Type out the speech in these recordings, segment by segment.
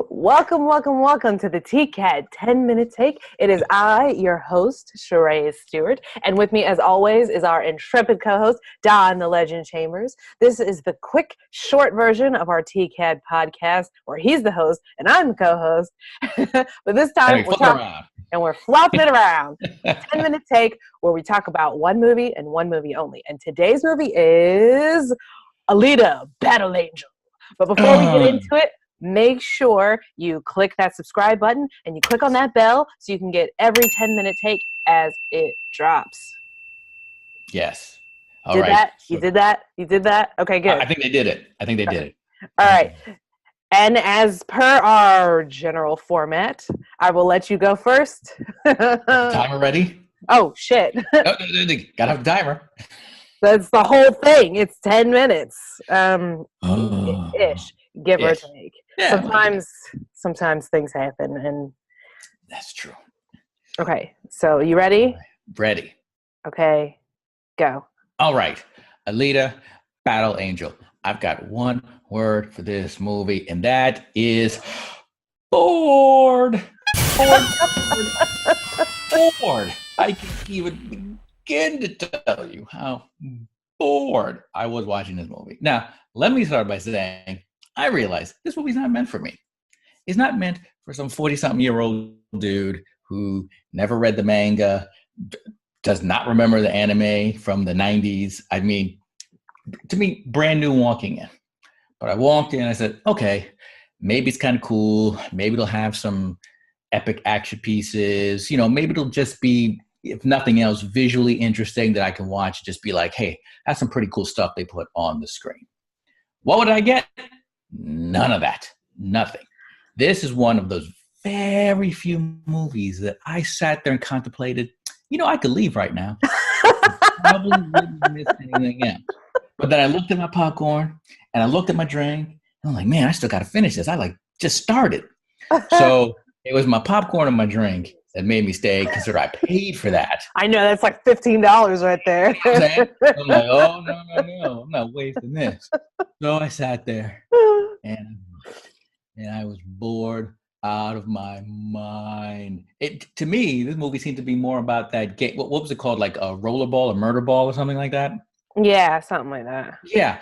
Welcome to the TCAT 10-minute take. It is I, your host, Sheree Stewart, and with me, as always, is our intrepid co-host, Don the Legend Chambers. This is the quick, short version of our TCAT podcast, where he's the host and I'm the co-host. But this time, we're flopping it around. 10-minute take, where we talk about one movie and one movie only. And today's movie is Alita, Battle Angel. But before we get into it, make sure you click that subscribe button and you click on that bell so you can get every 10-minute take as it drops. Yes. All right. You did that? Okay, good. I think they did it. All right. And as per our general format, I will let you go first. Timer ready? Oh, shit. Gotta have a timer. That's the whole thing. It's 10 minutes. Ish. Give or take. Yeah, sometimes things happen, and that's true. Okay, so you ready? Ready. Okay, go. All right, Alita, Battle Angel. I've got one word for this movie, and that is bored. Bored. I can't even begin to tell you how bored I was watching this movie. Now, let me start by saying, I realize this movie's not meant for me. It's not meant for some 40-something-year-old dude who never read the manga, does not remember the anime from the 90s. I mean, to me, brand new walking in. But I walked in and I said, okay, maybe it's kind of cool. Maybe it'll have some epic action pieces. You know, maybe it'll just be, if nothing else, visually interesting that I can watch. Just be like, hey, that's some pretty cool stuff they put on the screen. What would I get? None of that. Nothing. This is one of those very few movies that I sat there and contemplated, you know, I could leave right now. Probably wouldn't miss anything else. But then I looked at my popcorn and I looked at my drink and I'm like, man, I still got to finish this. I just started. So it was my popcorn and my drink that made me stay, consider I paid for that. I know, that's like $15 right there. You know I'm like, oh, no, I'm not wasting this. So I sat there and I was bored out of my mind. To me, this movie seemed to be more about that game. What was it called? Like a rollerball, a murder ball or something like that? Yeah, something like that. Yeah.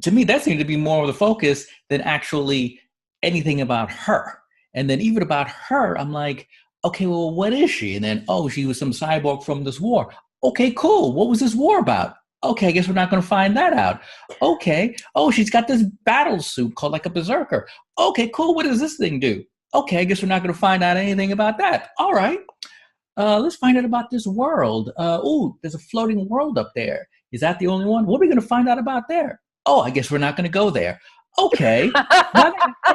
To me, that seemed to be more of the focus than actually anything about her. And then even about her, I'm like, okay, well, what is she? And then, oh, she was some cyborg from this war. Okay, cool. What was this war about? Okay, I guess we're not going to find that out. Okay. Oh, she's got this battle suit called like a berserker. Okay, cool. What does this thing do? Okay, I guess we're not going to find out anything about that. All right. Let's find out about this world. There's a floating world up there. Is that the only one? What are we going to find out about there? Oh, I guess we're not going to go there. Okay. Now they have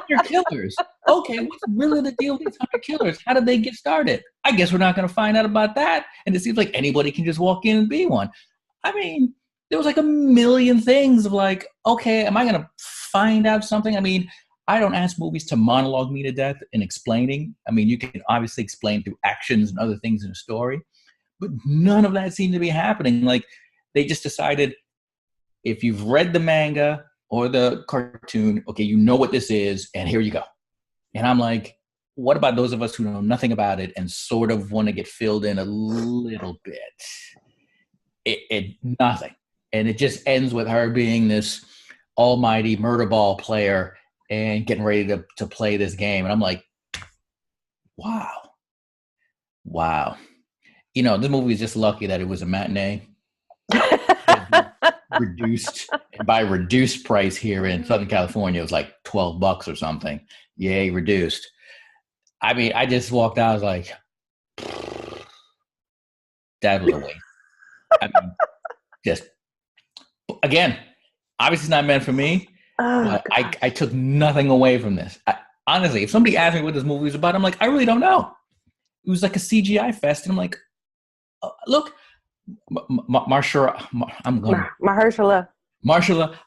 100 killers. Okay, what's really the deal with these 100 killers? How did they get started? I guess we're not going to find out about that. And it seems like anybody can just walk in and be one. I mean, there was like a million things of like, okay, am I going to find out something? I mean, I don't ask movies to monologue me to death in explaining. I mean, you can obviously explain through actions and other things in a story, but none of that seemed to be happening. Like, they just decided, if you've read the manga or the cartoon, okay, you know what this is, and here you go. And I'm like, what about those of us who know nothing about it and sort of want to get filled in a little bit? Nothing. And it just ends with her being this almighty murder ball player and getting ready to play this game. And I'm like, wow. You know, this movie is just lucky that it was a matinee. Reduced, and by reduced price here in Southern California, it was like $12 or something. Yay, reduced. I mean, I just walked out, I was like, that was a waste. I mean, just, again, obviously it's not meant for me, but I took nothing away from this. Honestly, if somebody asked me what this movie was about, I'm like, I really don't know. It was like a CGI fest, and I'm like, look, Mahershala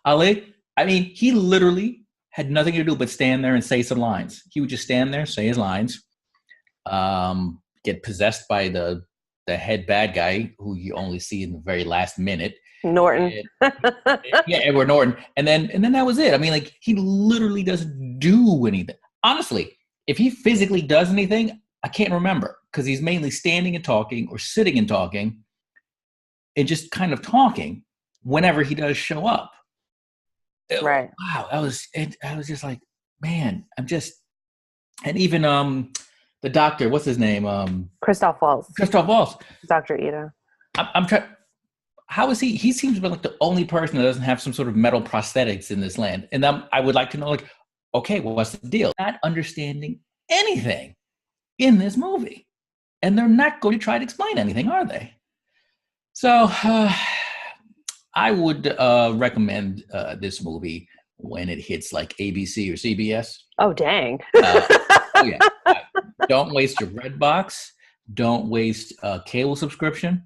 Ali. I mean, he literally had nothing to do but stand there and say some lines. He would just stand there, say his lines, get possessed by the head bad guy who you only see in the very last minute. Norton. Yeah, Edward Norton. And then that was it. I mean, like, he literally doesn't do anything. honestly, if he physically does anything, I can't remember because he's mainly standing and talking or sitting and talking and just kind of talking whenever he does show up. Right. Wow, I was just like, man, I'm just, and even the doctor, what's his name? Christoph Waltz. Christoph Waltz. Dr. Ito. I'm trying. How is he? He seems to be like the only person that doesn't have some sort of metal prosthetics in this land. And I would like to know, like, okay, well, what's the deal? Not understanding anything in this movie. And they're not going to try to explain anything, are they? So I would recommend this movie when it hits like ABC or CBS. Oh, dang. Oh, yeah. Don't waste your Red box. Don't waste a cable subscription.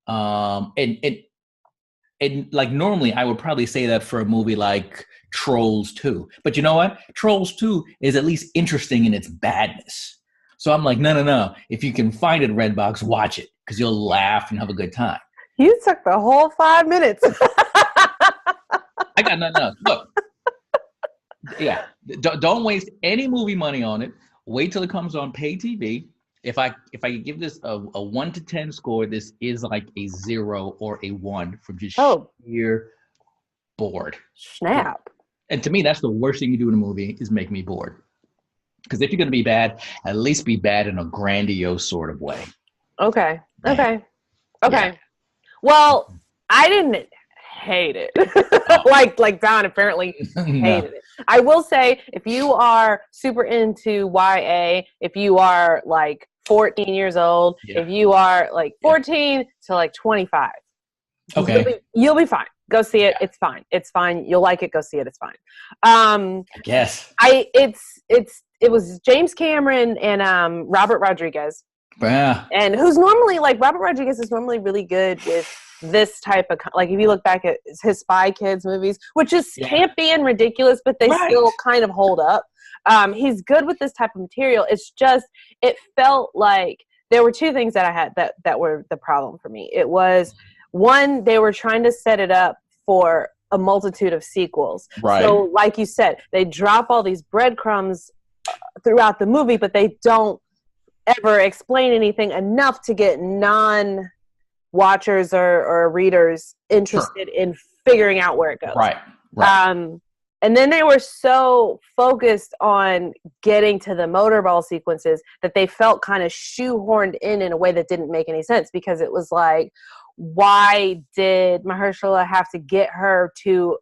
And like normally I would probably say that for a movie like Trolls 2. But you know what? Trolls 2 is at least interesting in its badness. So I'm like, no. If you can find it Redbox, watch it because you'll laugh and have a good time. You took the whole 5 minutes. I got nothing else. Look, yeah, don't waste any movie money on it. Wait till it comes on pay TV. If I give this a 1 to 10 score, this is like a 0 or a 1 from just sheer bored. Snap. And to me, that's the worst thing you do in a movie is make me bored. Because if you're going to be bad, at least be bad in a grandiose sort of way. Okay. Man. Okay. Yeah. Well, I didn't hate it. like Don apparently hated it. I will say, if you are super into YA, if you are like 14 years old, if you are like 14 to like 25, okay, you'll be fine. Go see it. It's fine. It's fine. You'll like it. Go see it. It's fine. I guess. It was James Cameron and Robert Rodriguez. Yeah. And who's normally like Robert Rodriguez is normally really good with this type of, like, if you look back at his Spy Kids movies, which is campy and ridiculous, but they still kind of hold up. He's good with this type of material. It's just, it felt like there were two things that I had that were the problem for me. It was, one, they were trying to set it up for a multitude of sequels. Right. So like you said, they drop all these breadcrumbs throughout the movie, but they don't ever explain anything enough to get non-watchers or readers interested in figuring out where it goes. Right. And then they were so focused on getting to the motorball sequences that they felt kind of shoehorned in a way that didn't make any sense, because it was like, why did Mahershala have to get her to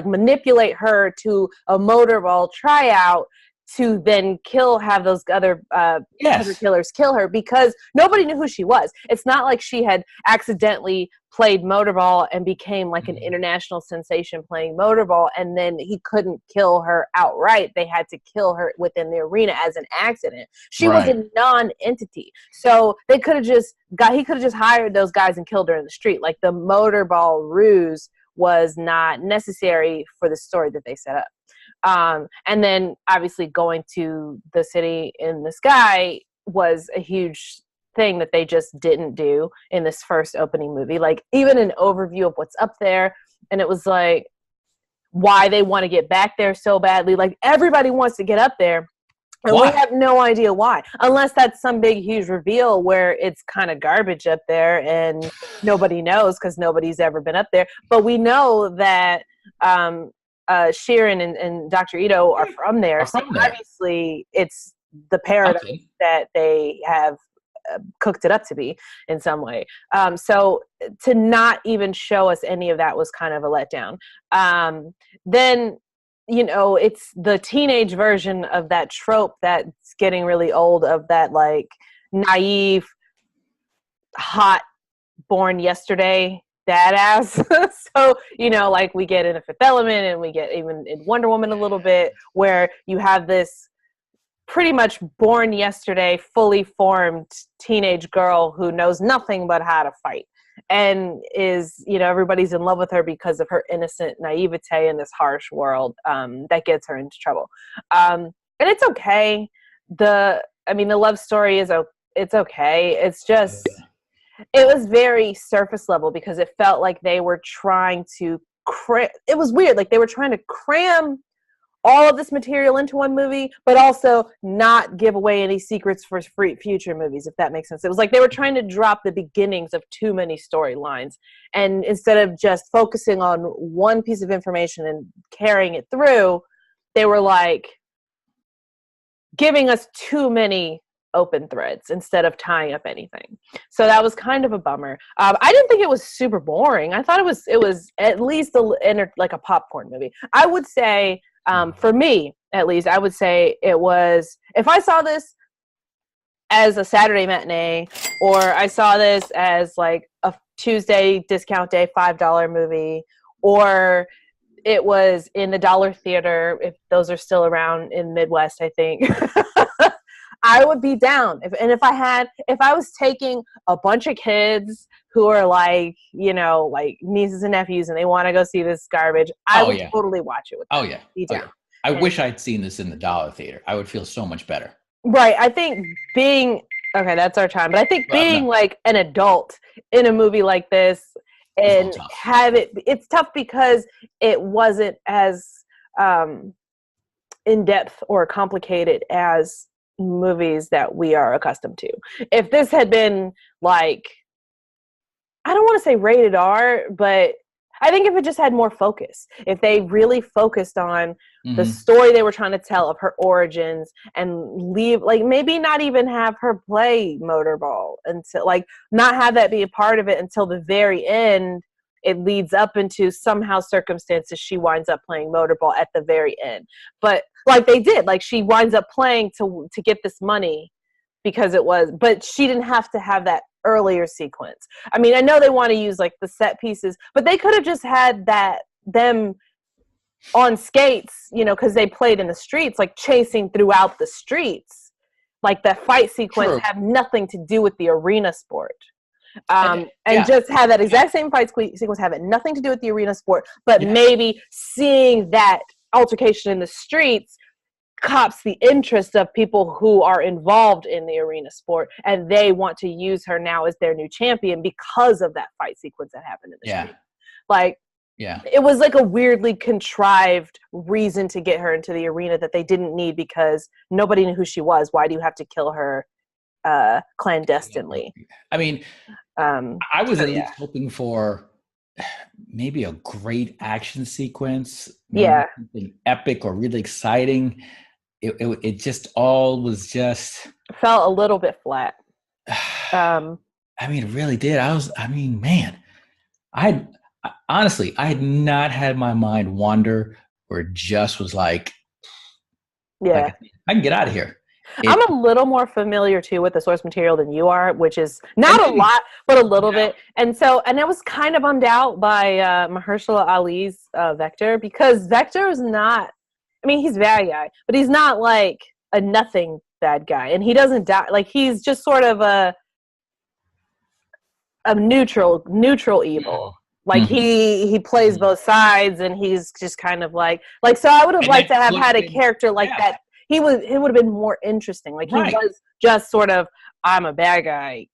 manipulate her to a motorball tryout to then have those other killers kill her, because nobody knew who she was. It's not like she had accidentally played motorball and became like an international sensation playing motorball, and then he couldn't kill her outright. They had to kill her within the arena as an accident. She was a non-entity. So he could have just hired those guys and killed her in the street. Like, the motorball ruse was not necessary for the story that they set up. And then obviously going to the city in the sky was a huge thing that they just didn't do in this first opening movie. Like, even an overview of what's up there, and it was like, why they want to get back there so badly. Like, everybody wants to get up there, and we have no idea why, unless that's some big huge reveal where it's kind of garbage up there and nobody knows because nobody's ever been up there. But we know that Sheeran and Dr. Ito are from there. Obviously it's the paradise that they have cooked it up to be in some way. So to not even show us any of that was kind of a letdown. Then, it's the teenage version of that trope that's getting really old, of that like naive, hot, born yesterday badass. So, like we get in The Fifth Element, and we get even in Wonder Woman a little bit, where you have this pretty much born yesterday, fully formed teenage girl who knows nothing but how to fight, and is, everybody's in love with her because of her innocent naivete in this harsh world that gets her into trouble. And it's okay. The love story it's okay. It's just, it was very surface level, because it felt like they were trying to it was weird. Like, they were trying to cram all of this material into one movie, but also not give away any secrets for future movies, if that makes sense. It was like they were trying to drop the beginnings of too many storylines. And instead of just focusing on one piece of information and carrying it through, they were like giving us too many open threads instead of tying up anything. So that was kind of a bummer. I didn't think it was super boring. I thought it was at least like a popcorn movie. I would say, for me, at least, I would say it was, if I saw this as a Saturday matinee, or I saw this as like a Tuesday discount day, $5 movie, or it was in the Dollar Theater, if those are still around in Midwest, I think, I would be down. If I was taking a bunch of kids who are like, like nieces and nephews, and they want to go see this garbage, I would totally watch it with them. Oh yeah. Be down. I wish I'd seen this in the Dollar Theater. I would feel so much better. Right. I think okay, that's our time. But I think being like an adult in a movie like this and it's tough because it wasn't as in depth or complicated as movies that we are accustomed to. If this had been like, I don't want to say rated R, but I think if it just had more focus, if they really focused on the story they were trying to tell of her origins, and maybe not even have her play motorball until, like, not have that be a part of it until the very end. It leads up into somehow circumstances she winds up playing motorball at the very end. But like they did, like she winds up playing to get this money because but she didn't have to have that earlier sequence. I mean, I know they want to use like the set pieces, but they could have just had them on skates, because they played in the streets, like chasing throughout the streets. Like that fight sequence have nothing to do with the arena sport. Just have that exact same fight sequence have it nothing to do with the arena sport, but maybe seeing that altercation in the streets cops the interest of people who are involved in the arena sport, and they want to use her now as their new champion because of that fight sequence that happened in the street. Like, it was like a weirdly contrived reason to get her into the arena that they didn't need because nobody knew who she was. Why do you have to kill her clandestinely? I mean, I was at least hoping for maybe a great action sequence, something epic or really exciting. It just all was just felt a little bit flat. I mean, it really did. Man, honestly, I had not had my mind wander where it just was like, I can get out of here. I'm a little more familiar too with the source material than you are, which is not a lot, but a little bit. And I was kind of bummed out by Mahershala Ali's Vector, because Vector is not, I mean, he's a bad guy, but he's not like a nothing bad guy, and he doesn't die. Like, he's just sort of a neutral evil. Like he plays both sides, and he's just kind of like so I would have liked to have had a character like that. It would have been more interesting. Like, he was just sort of, I'm a bad guy.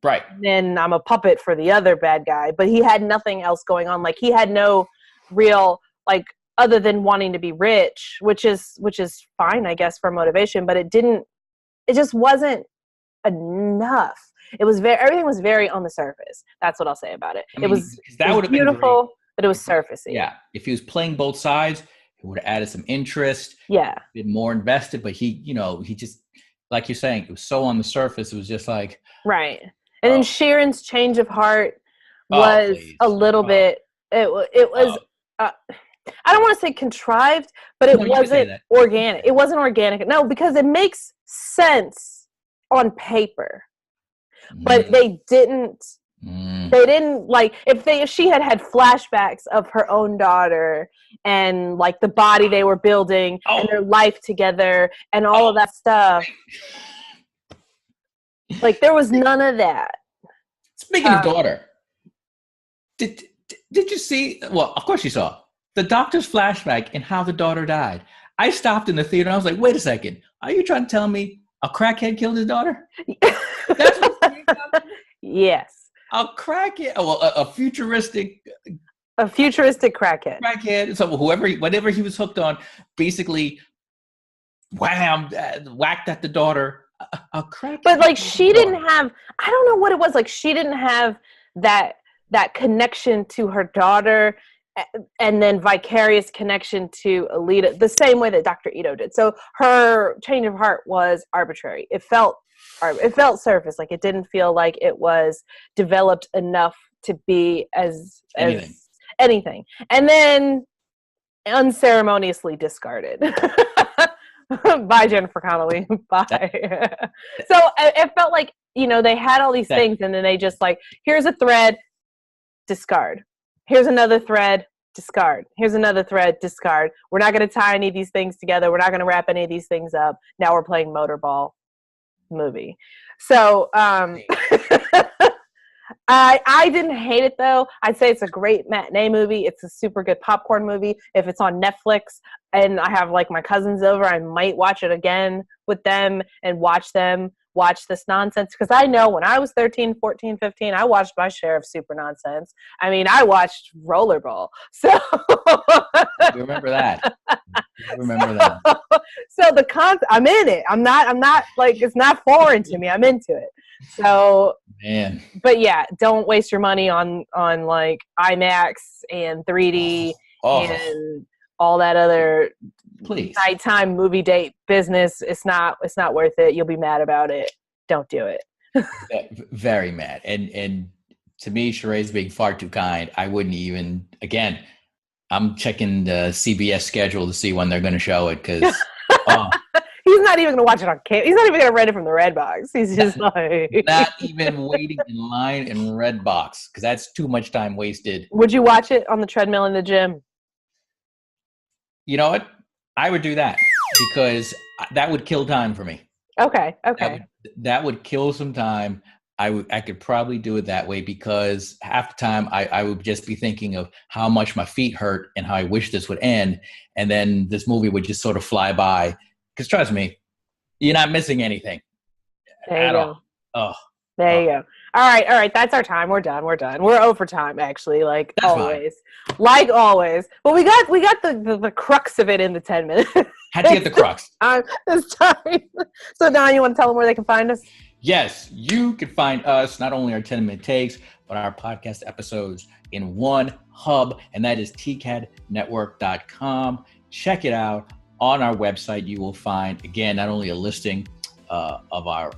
Right. And I'm a puppet for the other bad guy. But he had nothing else going on. Like, he had no real, like, other than wanting to be rich, which is fine, I guess, for motivation. But it just wasn't enough. Everything was very on the surface. That's what I'll say about it. It was beautiful, but it was surfacey. Yeah. If he was playing both sides, it would have added some interest. Yeah. Been more invested, but he just, like you're saying, it was so on the surface. It was just like. Right. And then Sharon's change of heart was a little bit, it was, I don't want to say contrived, but it wasn't organic. It wasn't organic. No, because it makes sense on paper, but they didn't like, if she had flashbacks of her own daughter and like the body they were building and their life together and all of that stuff. Like, there was none of that. Speaking of daughter, did you see, well, of course you saw the doctor's flashback and how the daughter died. I stopped in the theater and I was like, wait a second. Are you trying to tell me a crackhead killed his daughter? That's what yes. A crackhead, well, a futuristic A futuristic crackhead. So whatever he was hooked on, basically, wham, whacked at the daughter. A crackhead. But like she didn't have. I don't know what it was. Like she didn't have that connection to her daughter, and then vicarious connection to Alita, the same way that Dr. Ito did. So her change of heart was arbitrary. It felt surface. Like it didn't feel like it was developed enough to be as anything. And then unceremoniously discarded by Jennifer Connelly. Bye. So it felt like, they had all these things, and then they just like, here's a thread, discard. Here's another thread, discard. Here's another thread, discard. We're not going to tie any of these things together. We're not going to wrap any of these things up. Now we're playing Motorball movie. So I didn't hate it, though. I'd say it's a great matinee movie. It's a super good popcorn movie. If it's on Netflix and I have like my cousins over, I might watch it again with them and watch this nonsense. Because I know when I was 13, 14, 15, I watched my share of super nonsense. I mean, I watched Rollerball. So you remember that. So I'm in it. I'm not like, it's not foreign to me. I'm into it. So, man, but yeah, don't waste your money on like IMAX and 3D and all that other nighttime movie date business. It's not worth it. You'll be mad about it. Don't do it. Very mad. And to me, Sheree's being far too kind. I wouldn't even, again, I'm checking the CBS schedule to see when they're going to show it, because he's not even going to watch it on camera. He's not even going to rent it from the Redbox. He's just like... Not even waiting in line in Redbox, because that's too much time wasted. Would you watch it on the treadmill in the gym? You know what? I would do that, because that would kill time for me. Okay. That would kill some time. I could probably do it that way, because half the time I would just be thinking of how much my feet hurt and how I wish this would end. And then this movie would just sort of fly by. Because trust me, you're not missing anything at all. Oh, there you go. All right. That's our time. We're done. We're over time, actually, like That's always. Fine. Like always. But we got the crux of it in the 10 minutes. How'd you get the crux? This time. So now you want to tell them where they can find us? Yes, you can find us, not only our 10-minute takes, but our podcast episodes in one hub, and that is tcadnetwork.com. Check it out. On our website, you will find, again, not only a listing of our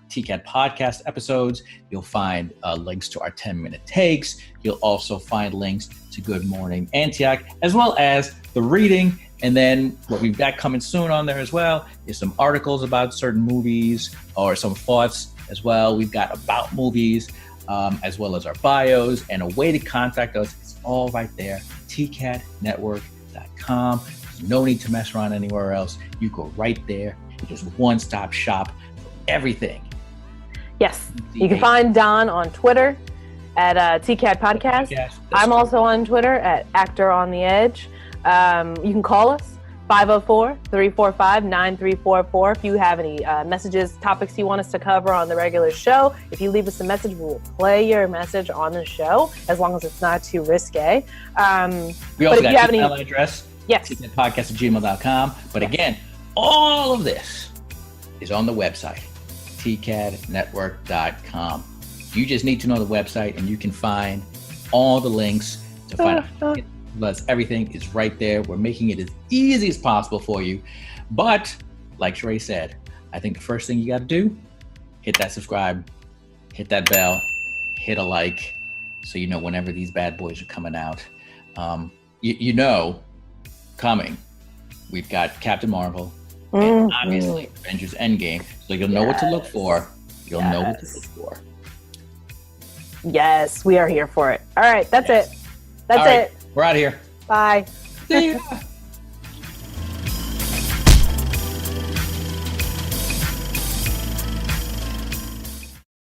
TCAD podcast episodes, you'll find links to our 10-minute takes. You'll also find links to Good Morning Antioch, as well as the reading. And then what we've got coming soon on there as well is some articles about certain movies, or some thoughts as well. We've got about movies, as well as our bios, and a way to contact us. It's all right there, tcadnetwork.com. There's no need to mess around anywhere else. You go right there. It's one-stop shop for everything. Yes. You can find Don on Twitter at TCAD Podcast. I'm also on Twitter at Actor on the Edge. You can call us 504-345-9344 if you have any messages, topics you want us to cover on the regular show. If you leave us a message, we will play your message on the show, as long as it's not too risque. We also got an email address. Yes. tcadpodcast@gmail.com. But again, all of this is on the website, tcadnetwork.com. You just need to know the website, and you can find all the links to find out. Plus, everything is right there. We're making it as easy as possible for you. But like Sheree said, I think the first thing you got to do, hit that subscribe, hit that bell, hit a like, so you know whenever these bad boys are coming out. Coming, we've got Captain Marvel, and obviously Avengers Endgame. So you'll know what to look for. Yes, we are here for it. All right, that's it. That's it. We're out of here. Bye. See ya.